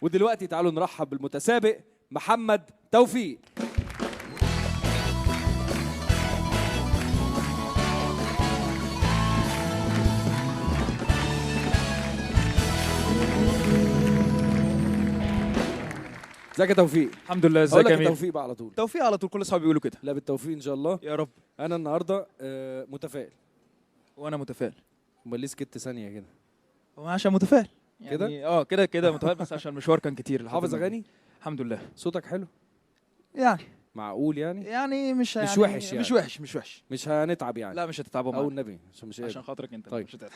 ودلوقتي تعالوا نرحب بالمتسابق محمد توفيق. ازيك يا توفيق؟ الحمد لله. ازيك يا امير؟ توفيق بقى على طول. توفيق على طول، كل اصحابي بيقولوا كده. لا بالتوفيق ان شاء الله يا رب. انا النهارده متفائل. وانا متفائل. امال ليه سكت ثانيه كده؟ هو عشان متفائل كده؟ يعني كده متفائل، بس عشان المشوار كان كتير. حافظ اغاني؟ الحمد لله. صوتك حلو يعني معقول يعني مش وحش يعني. مش وحش. مش هنتعب يعني. لا مش هتتعبوا او معايا. النبي عشان خاطرك انت. طيب. مش هتتعب.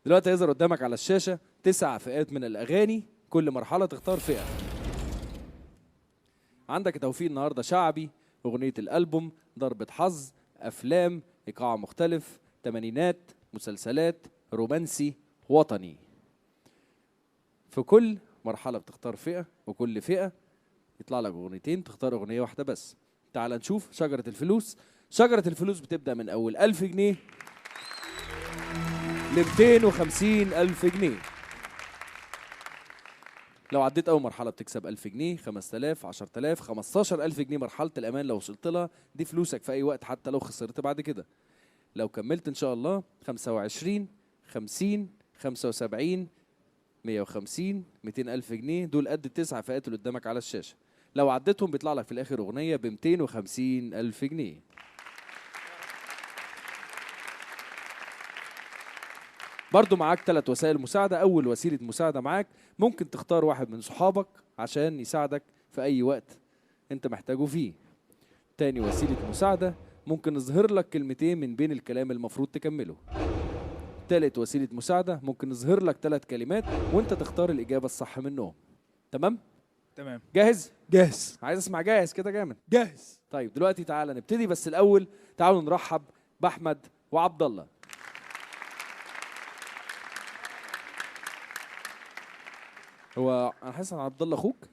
دلوقتي هيظهر قدامك على الشاشه 9 فئات من الاغاني، كل مرحله تختار فئه. عندك يا توفيق النهارده شعبي، اغنيه الالبوم، ضربه حظ، افلام، ايقاع مختلف، تمانينات، مسلسلات، رومانسي، وطني. في كل مرحله بتختار فئه، وكل فئه يطلع لك اغنيتين، تختار اغنيه واحده بس. تعال نشوف شجره الفلوس. شجره الفلوس بتبدا من اول 1000 جنيه ل 250,000 جنيه. لو عديت أول مرحلة بتكسب 1000 جنيه، 5000، 10000، 15000 جنيه. مرحلة الأمان لو وصلت لها دي فلوسك في أي وقت حتى لو خسرت بعد كده. لو كملت إن شاء الله 25، 50، 75، 150، 200,000 جنيه. دول قد ال9 فئات اللي قدامك على الشاشة. لو عديتهم بيطلع لك في الآخر أغنية ب 250,000 جنيه. برضو معاك 3 وسائل مساعدة. أول وسيلة مساعدة معاك ممكن تختار واحد من صحابك عشان يساعدك في أي وقت أنت محتاجه فيه. تاني وسيلة مساعدة ممكن نظهر لك كلمتين من بين الكلام المفروض تكمله. تالت وسيلة مساعدة ممكن نظهر لك 3 كلمات وأنت تختار الإجابة الصح منهم. تمام؟ تمام. جاهز؟ جاهز. عايز أسمع جاهز كده جامد. جاهز. طيب دلوقتي تعالى نبتدي، بس الأول تعالوا نرحب بأحمد وعبد الله. هو انا حاسس ان عبد الله اخوك؟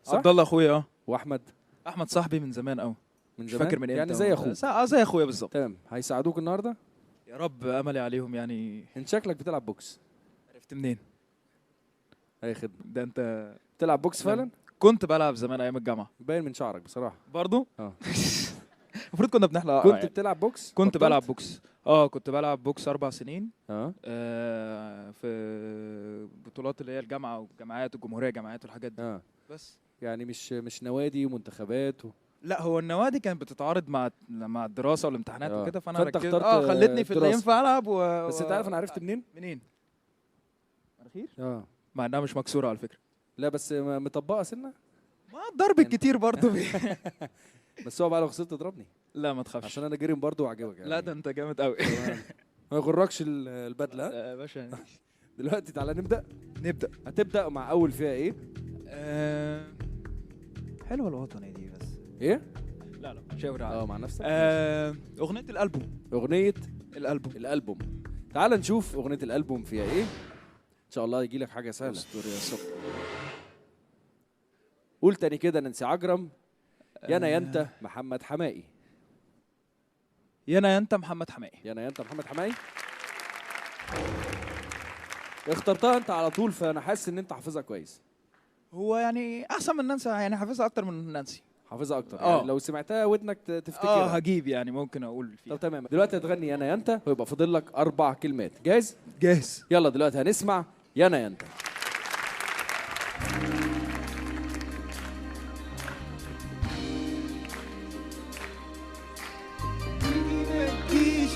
عبد الله اخويا. واحمد؟ احمد صاحبي من زمان قوي. من مش زمان فاكر من امتى. يعني زي اخوك؟ زي اخويا بالظبط. تمام. هيساعدوك النهارده؟ يا رب، املي عليهم يعني. انت شكلك بتلعب بوكس. عرفت منين؟ اي خدمه. ده انت بتلعب بوكس فعلا؟ كنت بلعب زمان ايام الجامعه. باين من شعرك بصراحه. برضو اه المفروض كنا بنحلق. كنت بتلعب بوكس؟ كنت بطلت؟ بلعب بوكس. كنت بلعب بوكس 4 سنين. في بطولات اللي هي الجامعه والجامعات والجمهوريه جامعات والحاجات دي. بس يعني مش نوادي ومنتخبات لا، هو النوادي كانت بتتعارض مع الدراسه والامتحانات وكده، فانا فانت ركزت اخترت خلتني في اللي ينفع العب بس انت عارف انا عرفت منين؟ مناخير. مع انها مش مكسوره على فكره. لا بس مطبقه سنه. ما الضرب الكتير برضه بس هو بقى لو خسرت تضربني. لا ما تخافش، عشان انا جريم برضه وعجبك يعني. لا ده انت جامد قوي ما يغركش البدله. يا باشا. دلوقتي تعالى نبدا. هتبدا مع اول فئه ايه؟ حلوه الوطني دي بس. ايه؟ لا شاور على مع نفسك. اغنيه الالبوم. اغنيه الالبوم. تعال نشوف اغنيه الالبوم فيها ايه. ان شاء الله يجي لك حاجه سهله. استر يا صبر. قول تاني كده. نانسي عجرم، يانا يا انت محمد حمائي. يانا يا انت محمد حمائي. يانا يا انت محمد حمائي. اخترتها انت على طول، فانا حاسس ان انت حافظها كويس. هو يعني احسن من نانسي، يعني حافظها اكتر من نانسي. حافظها اكتر يعني لو سمعتها ودنك تفتكرها. هجيب يعني ممكن اقول فيها. طب تمام. دلوقتي هتغني يانا يا انت ويبقى فاضل لك 4 كلمات. جاهز؟ جاهز. يلا دلوقتي هنسمع يانا يا انت.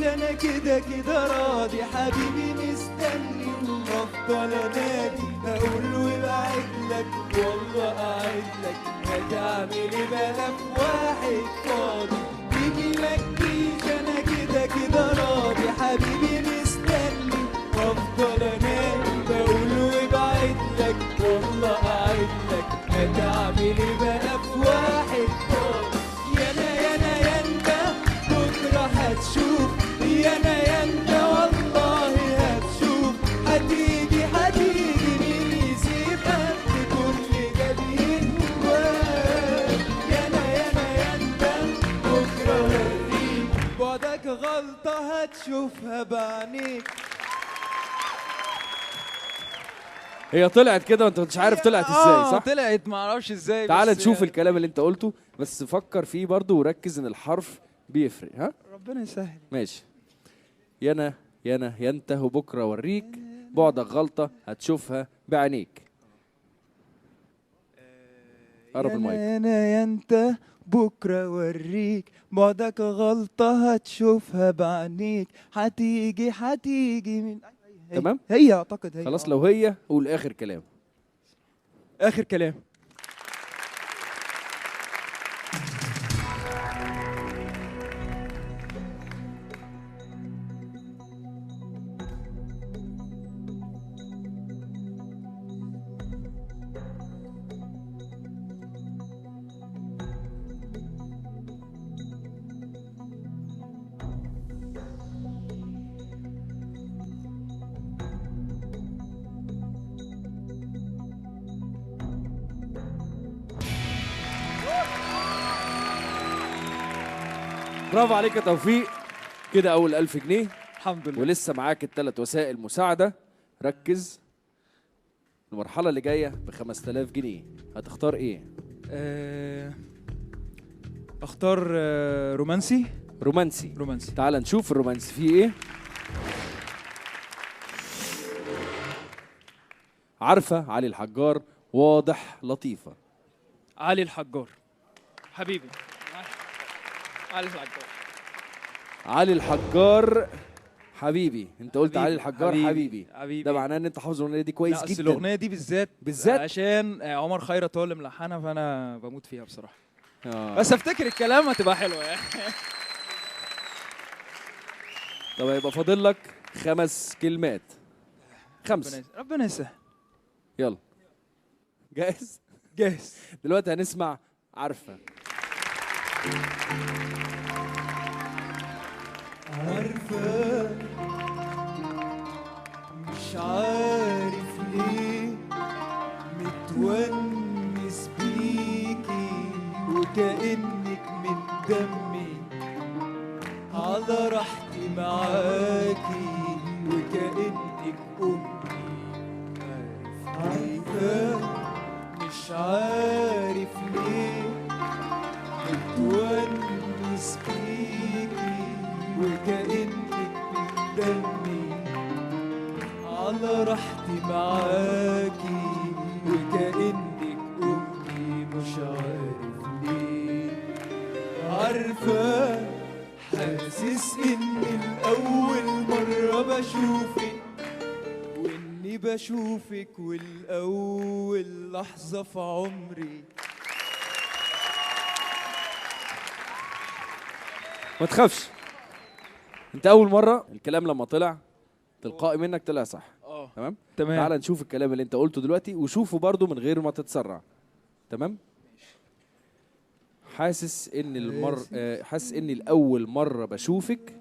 انا كده راضي، حبيبي مستني وافضل انادي، اقول له ابعد لك والله قاعد لك، هتعمل بقى في واحد فاضي. تيجي ما تجيش انا كده راضي، حبيبي مستني وافضل انادي، بقول له ابعد لك والله قاعد لك، هتعمل بقى في واحد فاضي. يانا انت بكره هتشوف، يانا يا انت والله هتشوف، هتيجي مين يسيبك بكل جبين جواك. يانا يا انت بكره هوريك، بعدك غلطه هتشوفها بعينيك. هي طلعت كده وانت مش عارف طلعت ازاي، صح؟ طلعت ما اعرفش ازاي. تعال بس نشوف الكلام اللي انت قلته، بس فكر فيه برضو وركز ان الحرف بيفرق. ها ربنا يسهل. ماشي. يانا يانا ينته بكره اوريك، بعدك غلطه هتشوفها بعينيك. قرب المايك. انا يا انت بكره اوريك، بعدك غلطه هتشوفها بعينيك، هتيجي من تمام؟ هي اعتقد هي. خلاص لو هي قول اخر كلام. اخر كلام. برافو عليك يا توفيق. كده اول 1000 جنيه الحمد لله. ولسه معاك الثلاث وسائل مساعده. ركز، المرحله اللي جايه ب 5000 جنيه. هتختار ايه؟ اختار رومانسي. رومانسي. رومانسي. تعال نشوف الرومانسي فيه ايه. عارفه علي الحجار، واضح لطيفه. علي الحجار حبيبي. علي الحجار. علي الحجار حبيبي. انت قلت علي الحجار حبيبي. حبيبي. ده معناه ان انت حافظ الاغنيه دي كويس لا، جدا. بس الاغنيه دي بالذات بالذات عشان عمر خيرت هو اللي ملحنها، فانا بموت فيها بصراحه. بس بس افتكر الكلام هتبقى حلوه يعني. طب هيبقى فاضل لك 5 كلمات. 5. ربنا يسهل. يلا جاهز؟ جاهز. دلوقتي هنسمع عارفه. عارفة مش عارف ليه متونس بيكي، وكأنك من دمي على راحتي معاكي، وكأنك أمي. عارفة مش عارف ليه متونس بيكي، وكأنك من دمي على راحتي معاكي، وكأنك أمي. مش عارف ليه عارفة حاسس إني الأول مرة بشوفك، وإني بشوفك والأول لحظة في عمري. ما تخافش، انت اول مره الكلام لما طلع تلقائي منك طلع صح. تمام. تعال نشوف الكلام اللي انت قلته دلوقتي وشوفه برضو من غير ما تتسرع. تمام. حاسس اني الاول مره بشوفك،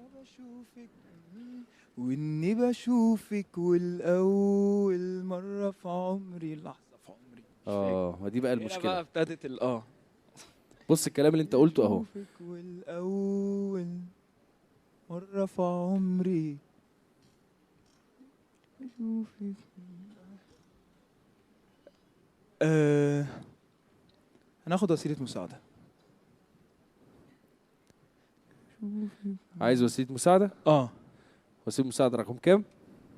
واني بشوفك والاول مره في عمري، لحظه في عمري. ما دي بقى المشكله. بقى ابتدت بص الكلام اللي انت قلته اهو. بشوفك والاول مره في عمري، بشوفك. هناخد وسيله مساعده. عايز وسيله مساعده؟ وسيله مساعده رقم كام؟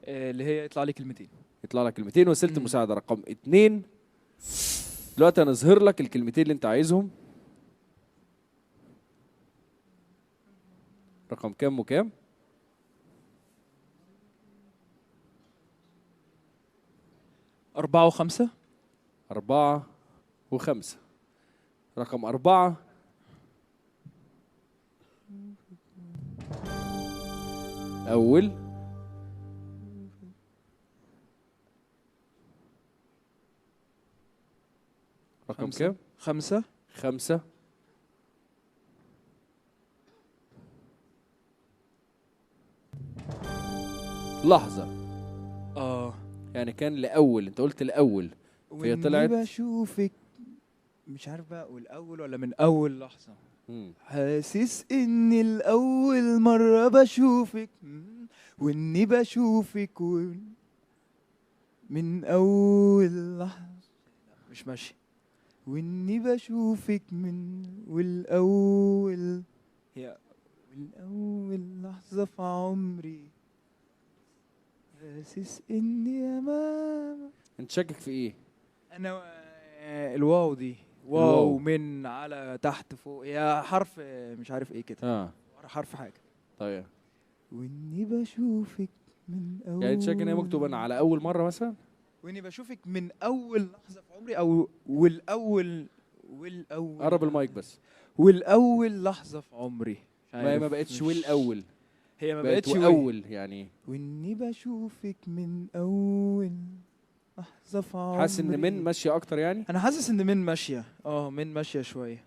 اللي هي يطلع لي كلمتين. يطلع لك كلمتين. وسيله المساعده رقم 2. دلوقتي هنظهر لك الكلمتين اللي انت عايزهم. رقم كام وكام؟ 4 و5. 4 و5. رقم 4 أول. رقم كام؟ 5. 5. لحظة. يعني كان لأول، أنت قلت لأول، فهي طلعت بشوفك مش عارف بقى اقول اول ولا من اول لحظه. حاسس اني الاول مره بشوفك، واني بشوفك من اول لحظه مش ماشي، واني بشوفك من والاول، هي والاول لحظه في عمري، حاسس اني امام. انت شاكك في ايه؟ انا الواو دي الواو. واو من على تحت فوق، هي حرف مش عارف ايه كده، اه حرف حاجه. طيب واني بشوفك من اول، يعني انت شاكك ان هي مكتوبه على اول مره مثلا؟ واني بشوفك من اول لحظه في عمري، او والاول قرب المايك بس. والاول لحظه في عمري. مش ما عارف، بقتش مش- والاول، هي ما بقت بقتش واول يعني. واني بشوفك من اول لحظه في عمري. حاسس ان من ماشيه اكتر يعني. انا حاسس ان من ماشيه، من ماشيه شويه.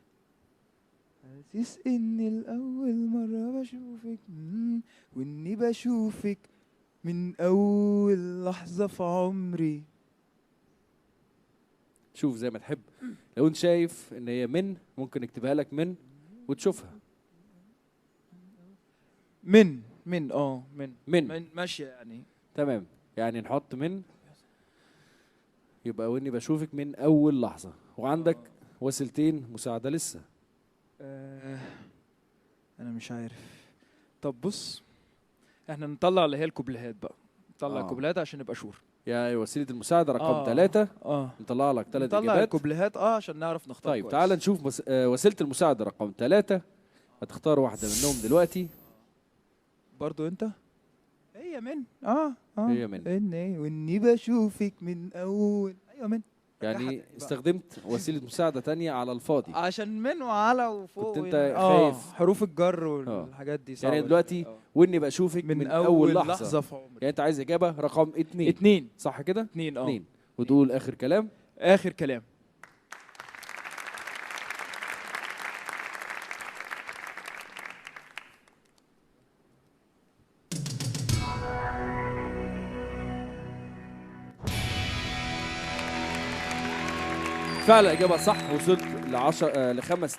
حاسس اني الاول مره بشوفك، واني بشوفك من اول لحظه في عمري. شوف زي ما تحب، لو انت شايف ان هي من ممكن نكتبها لك من وتشوفها. من ماشيه يعني. تمام، يعني نحط من، يبقى واني بشوفك من اول لحظه. وعندك وسيلتين مساعده لسه. انا مش عارف. طب بص، احنا نطلع اللي هي الكوبليهات بقى، نطلع الكوبليهات عشان نبقى شور. يا وسيله المساعده رقم 3. نطلع لك 3 نطلع اجابات. الكوبليهات عشان نعرف نختار. طيب كويس. تعال نشوف وسيله المساعده رقم 3. هتختار واحده منهم دلوقتي. برضو انت هي من هي من. واني بشوفك من اول. ايوه من. يعني استخدمت وسيله مساعده تانية على الفاضي عشان من وعلى وفوق. كنت انت خايف. حروف الجر والحاجات دي صعبه. يعني دلوقتي واني بشوفك من اول لحظه في عمري. يعني انت عايز اجابه رقم 2. 2 صح كده؟ 2 وتقول اخر كلام. اخر كلام. فعلا اجابه صح. وصلت ل 5